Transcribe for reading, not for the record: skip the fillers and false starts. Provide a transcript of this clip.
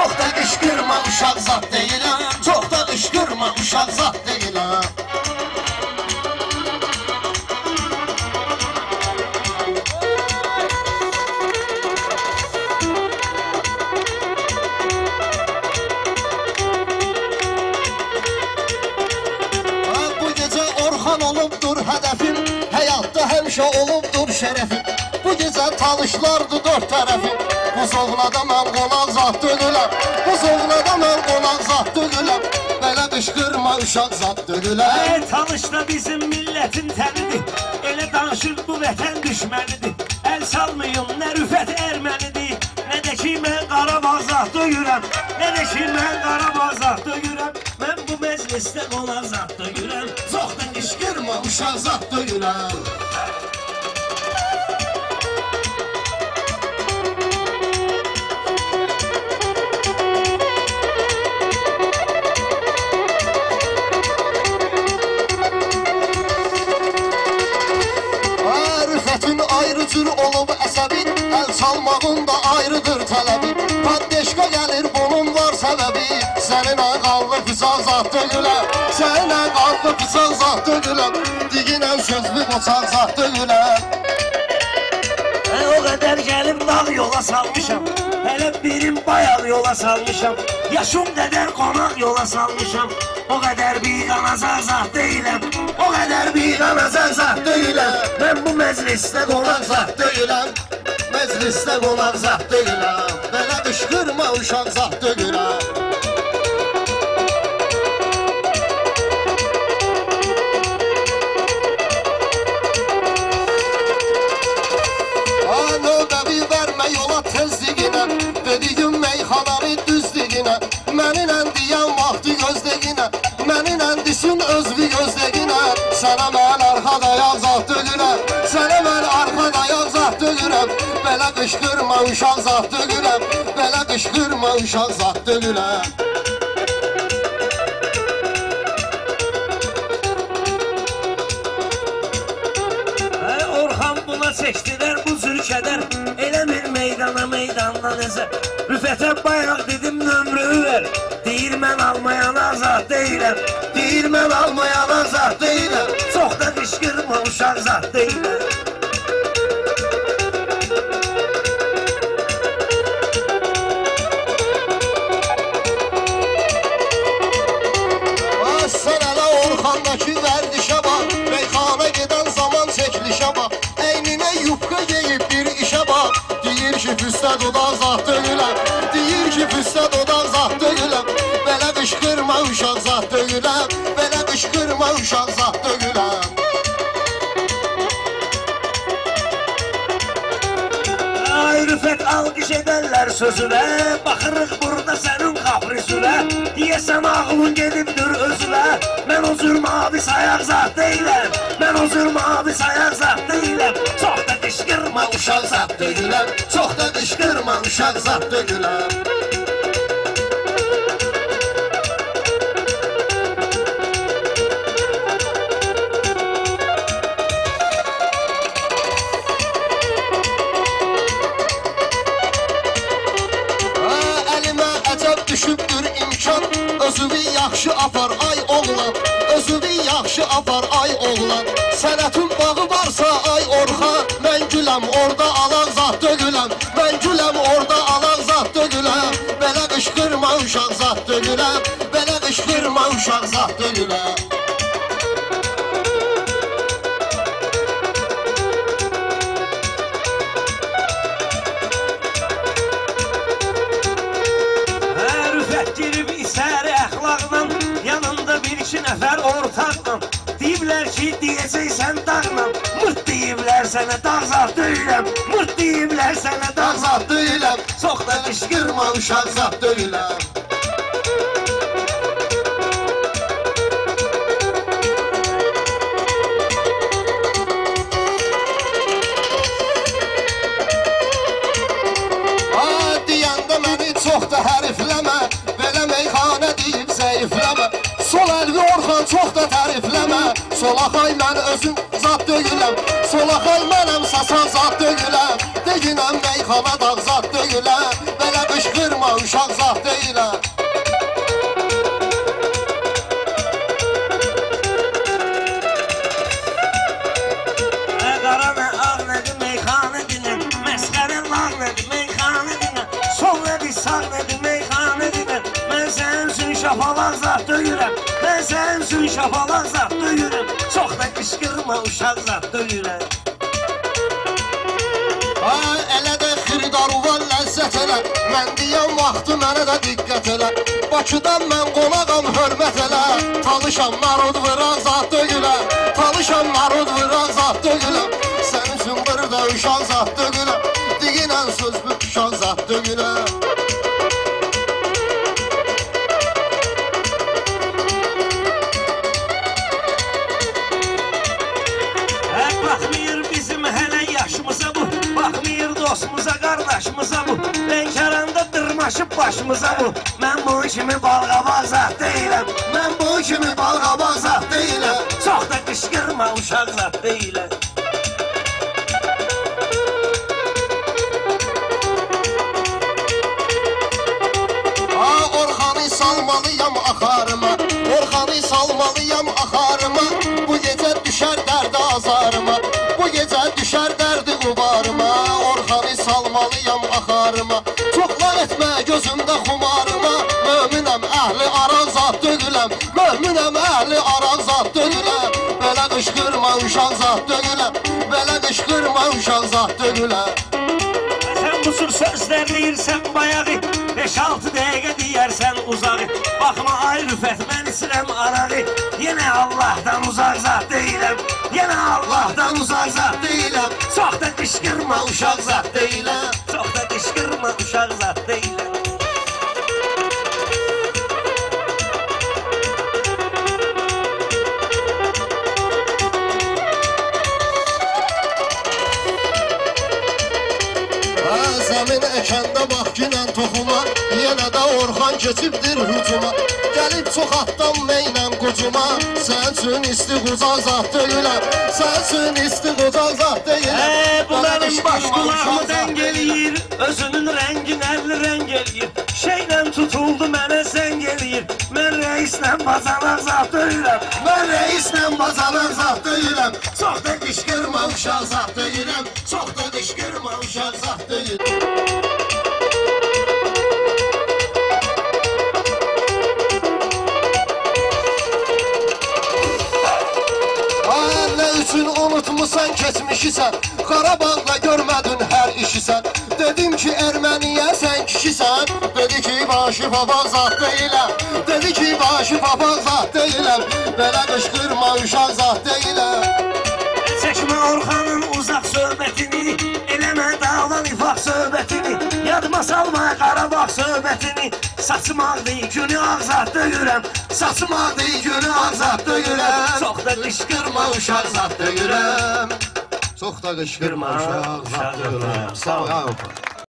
Çox da qışqırma uşaq zat deyiləm, çox da qışqırma uşaq zat deyiləm. Bu gecə Orxan olubdur hədəfim, həyatda həmişə olubdur şərəfim. Bu gecə talışlardı dörd tərəfim. Bu zoğlada mən qonaq zat dönüləm, bu zoğlada mən qonaq zat dönüləm. Belə qışqırma uşaq zat dönüləm. Tanışda bizim millətin tənidir, elə danışır bu vətən düşmənidir. Əl salmayın, nə rüfət ermənidir, nə də ki mən Qarabağ zat döyürəm, nə də ki mən Qarabağ zat döyürəm. Mən bu məclisdə qonaq zat döyürəm, Çox da qışqırma uşaq zat dönüləm. Ayrı cür olub əsəbi, əl çalmağın da ayrıdır tələbi. Paddeşqa gəlir, bunun var səbəbi. Səninə qallı bıçaq zat dönüləm, səninə qallı bıçaq zat dönüləm. Diginən sözlü qoçaq zat dönüləm. O qədər gəlib dağ yola salmışam, hələ birim bayaq yola salmışam. Yaşım qədər qonaq yola salmışam, o qədər biqanazar zat deyiləm, o qədər biqanazar zat deyiləm. Mən bu məclisdə qonaq zat deyiləm, məclisdə qonaq zat deyiləm. Belə qışqırma uşaq zat deyiləm. Növbəvi vermə yola tezliginə, dediyim meyxanarı düzliginə. Mənimlə deyən vaxtı gözləginə, mənimlə desin özlü gözləginə. Sənə mən arxada yağ zat dönürəm, sənə mən arxada yağ zat dönürəm. Belə qışqırma uşaq zat dönürəm, belə qışqırma uşaq zat dönürəm. Orxan buna çəkdilər bu cür kədər, eləmir meydana meydanda nəzər. Rüfətə bayraq dedim nömrəyi ver, deyir mən almayana zat deyiləm, deyir mən almayana zat deyiləm. Çox da qışqırma uşaq zat deyiləm. Sən hələ Orxandakı vərdişə bax, meyxana gedən zaman çəkilişə bax. Əyninə yufqa geyib bir işə bax, deyir ki füstə dodaq zat dönüləm, deyir ki füstə dodaq zat dönüləm. Belə qışqırma uşaq zat dönüləm, belə qışqırma uşaq zat dönüləm. Ay Rüfət alqış edərlər sözünə, baxırıq burada sənin kaprisünə. Deyəsən ağlın gedibdir özünə, mən o cür mavi sayaq zat deyiləm, mən o cür mavi sayaq zat deyiləm. Çox da qışqırma Uşaq zat dönüləm, çox da qışqırma uşaq zat dönüləm. Düşübdür imkan, özünü yaxşı apar ay oğlan, özünü yaxşı apar ay oğlan. Sənətin bağı varsa ay Orxan, mən güləm orada alan zat dönüləm, mən güləm orada alan zat dönüləm. Belə qışqırma uşaq zat dönüləm, belə qışqırma uşaq zat dönüləm. Nəfər ortaqla deyiblər ki, deyəcəksən dağla. Mırt deyiblər sənə dağ zat deyiləm, mırt deyiblər sənə dağ zat deyiləm. Çox da qışqırma uşaq zat deyiləm. Deyəndə məni çox da hərifləmə, belə meyxanə deyib zəifləmə. Sol əlvi Orxan çox da tərifləmə, solaxay mən özüm zat deyiləm, solaxay mənəm sasan zat deyiləm. Deyinəm meyxana dağ zat deyiləm, belə qışqırma uşaq zat deyiləm. Qara nə ağ nədir meyxanə dinən, məsxərə lağ nədir meyxanə dinən, sol nədir sağ nədir meyxanə dinən. Mən sənin üçün şapalaq zat döyürəm, mən sənin üçün şapalaq zat döyürəm, çox da qışqırma uşaq zat döyürəm. Elə də xiridarı var ləzzət elə, mən deyəm vaxtı mənə də diqqət elə. Bakıdan mən qonağam hörmət elə, talışam marud vıran zat döyüləm, talışam marud vıran zat döyüləm. Sən üçün burada uşaq zat döyüləm, deyinən söz bu uşaq zat döyüləm. Baxmayır bizim hələ yaşımıza bu, baxmayır dostumuza, qardaşımıza bu, Lənkəranda dırmaşıb başımıza bu. Mən bu kimi balqabaq zat deyiləm, Mən bu kimi balqabaq zat deyiləm. çox da qışqırma uşaq zat deyiləm. Orxanı salmalıyam axarıma, Orxanı salmalıyam axarıma. Bu gecə düşər dərdi azarıma, bu gecə düşər dərdi ubarıma. Orxanı salmalıyam axarıma, çoxlar etmə gözümdə xumarıma. Möminəm əhli araq zat dönüləm, möminəm əhli araq zat dönüləm. Belə qışqırma uşaq zat dönüləm, belə qışqırma uşaq zat dönüləm. Sən bu cür sözlər deyirsən bayağı, 5-6 dəqiqə deyərsən uzağı. Baxma ay rüfət, mən içirəm arağı, yenə Allahdan uzaq zat deyiləm, yenə Allahdan uzaq zat deyiləm. Çox da qışqırma uşaq zat deyiləm, çox da qışqırma uşaq zat deyiləm. Zəmin əkəndə bax ginən toxuma, yenə də Orxan keçibdir hücuma. Gəlib çox atdan meynəm qucuma, sən üçün isti qucaq zat deyiləm, sən üçün isti qucaq zat deyiləm. Bu mənim baş qulağımı dəng eləyir, özünün rəngin əlli rəng eləyir. Şeylə tutuldu mənə zəng eləyir, mən rəislə bacanaq zat deyiləm, Mən rəislə bacanaq zat deyiləm, çox da qışqırma uşaq zat deyiləm, çox da qışqırma uşaq zat deyiləm. Nə üçün unutmusan keçmişisən, Qarabağda görmədin hər işisən. Dedim ki Erməniyə sən kişisən, dedi ki başı papaq zat deyiləm, dedi ki başı papaq zat deyiləm. Belə qışqırma uşaq zat deyiləm. çəkmə Orxanın uzaq söhbətini, eləmə dağdan ifaq söhbətini, yadıma salma Qarabağ söhbətini. Saçım ağdı, günü ağzat döyürəm, Saçım ağdı, günü ağzat deyirəm, çox da qışqırma uşaq zat deyirəm. Çox da qışqırma uşaq zat deyirəm. Sağ ol.